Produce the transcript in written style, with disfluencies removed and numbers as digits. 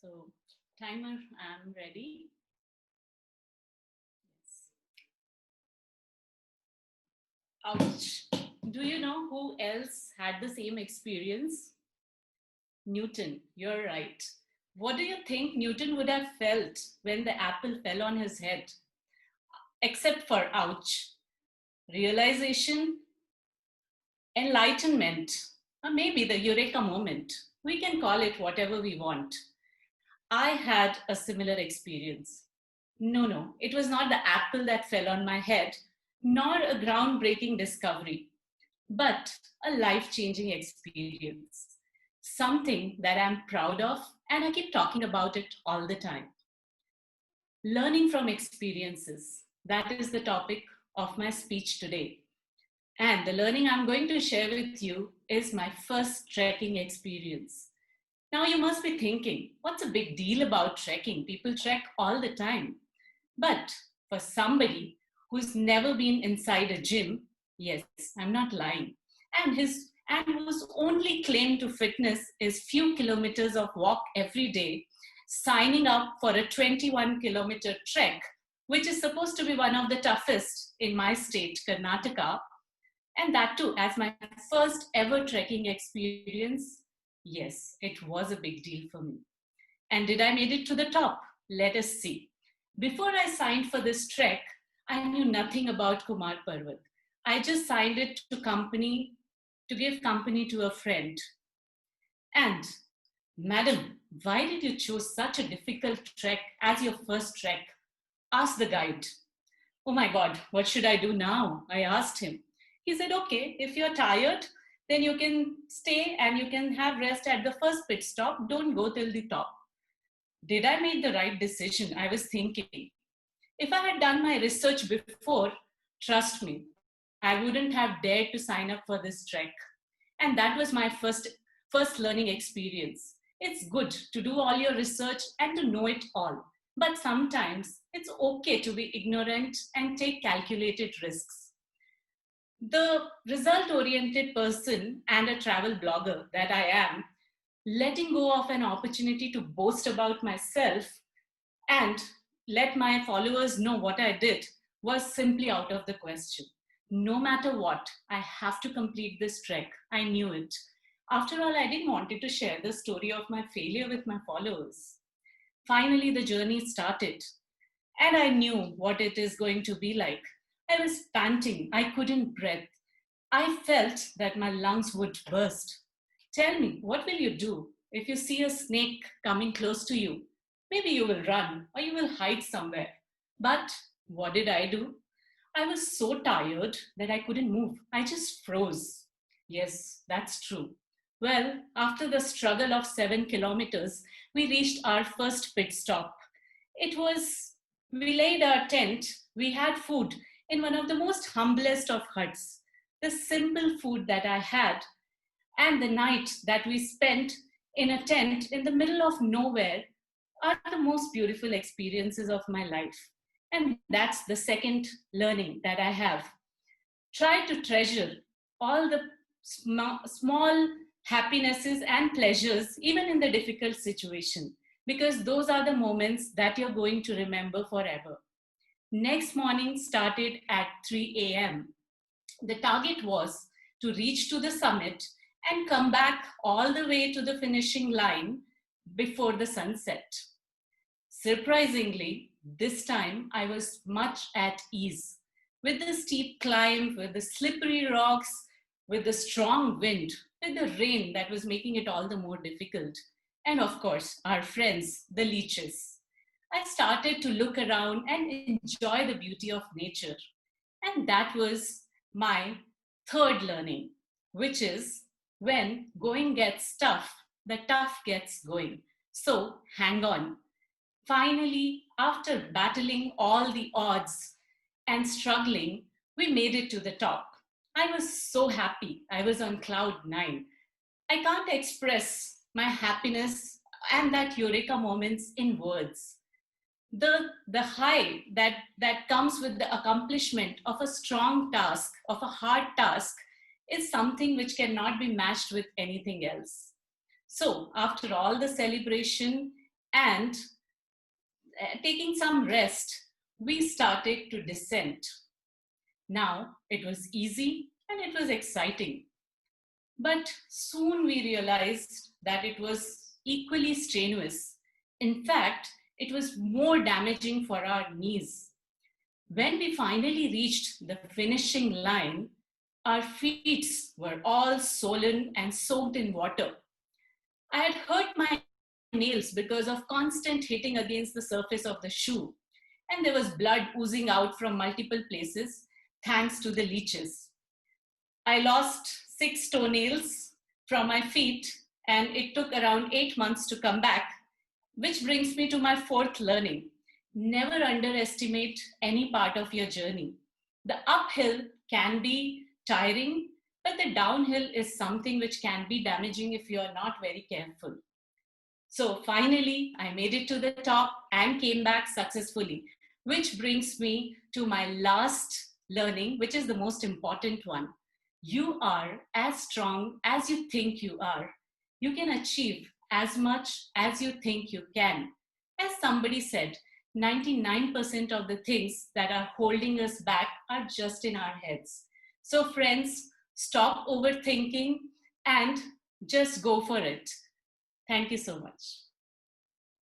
So, timer, I'm ready. Ouch. Do you know who else had the same experience? Newton, you're right. What do you think Newton would have felt when the apple fell on his head? Except for ouch. Realization, enlightenment, or maybe the eureka moment. We can call it whatever we want. I had a similar experience. No, it was not the apple that fell on my head, nor a groundbreaking discovery, but a life changing experience. Something that I'm proud of, and I keep talking about it all the time. Learning from experiences. That is the topic of my speech today. And the learning I'm going to share with you is my first trekking experience. Now you must be thinking, what's a big deal about trekking? People trek all the time. But for somebody who's never been inside a gym, yes, I'm not lying, and whose only claim to fitness is few kilometers of walk every day, signing up for a 21-kilometer trek, which is supposed to be one of the toughest in my state, Karnataka, and that too as my first ever trekking experience. Yes, it was a big deal for me. And did I made it to the top? Let us see. Before I signed for this trek, I knew nothing about Kumar Parvat. I just signed it to give company to a friend. And madam, why did you choose such a difficult trek as your first trek? Asked the guide. Oh my God, what should I do now? I asked him. He said, okay, if you're tired, then you can stay and you can have rest at the first pit stop. Don't go till the top. Did I make the right decision? I was thinking. If I had done my research before, trust me, I wouldn't have dared to sign up for this trek. And that was my first learning experience. It's good to do all your research and to know it all. But sometimes it's okay to be ignorant and take calculated risks. The result-oriented person and a travel blogger that I am, letting go of an opportunity to boast about myself and let my followers know what I did was simply out of the question. No matter what, I have to complete this trek. I knew it. After all, I didn't want to share the story of my failure with my followers. Finally, the journey started, and I knew what it is going to be like. I was panting. I couldn't breathe. I felt that my lungs would burst. Tell me, what will you do if you see a snake coming close to you? Maybe you will run or you will hide somewhere. But what did I do? I was so tired that I couldn't move. I just froze. Yes, that's true. Well, after the struggle of 7 kilometers, we reached our first pit stop. We laid our tent, we had food in one of the most humblest of huts. The simple food that I had, and the night that we spent in a tent in the middle of nowhere are the most beautiful experiences of my life. And that's the second learning that I have. Try to treasure all the small happinesses and pleasures, even in the difficult situation, because those are the moments that you're going to remember forever. Next morning started at 3 a.m. The target was to reach to the summit and come back all the way to the finishing line before the sunset. Surprisingly, this time I was much at ease. With the steep climb, with the slippery rocks, with the strong wind, with the rain that was making it all the more difficult, and of course, our friends, the leeches. I started to look around and enjoy the beauty of nature. And that was my third learning, which is when going gets tough, the tough gets going. So hang on. Finally, after battling all the odds and struggling, we made it to the top. I was so happy. I was on cloud nine. I can't express my happiness and that eureka moments in words. The high that comes with the accomplishment of a strong task, of a hard task, is something which cannot be matched with anything else. So after all the celebration And taking some rest, we started to descend. Now it was easy and it was exciting. But soon we realized that it was equally strenuous. In fact, it was more damaging for our knees. When we finally reached the finishing line, our feet were all swollen and soaked in water. I had hurt my nails because of constant hitting against the surface of the shoe, and there was blood oozing out from multiple places thanks to the leeches. I lost 6 toenails from my feet, and it took around 8 months to come back, which brings me to my fourth learning. Never underestimate any part of your journey. The uphill can be tiring, but the downhill is something which can be damaging if you are not very careful. So finally, I made it to the top and came back successfully, which brings me to my last learning, which is the most important one. You are as strong as you think you are. You can achieve as much as you think you can. As somebody said, 99% of the things that are holding us back are just in our heads. So, friends, stop overthinking and just go for it. Thank you so much.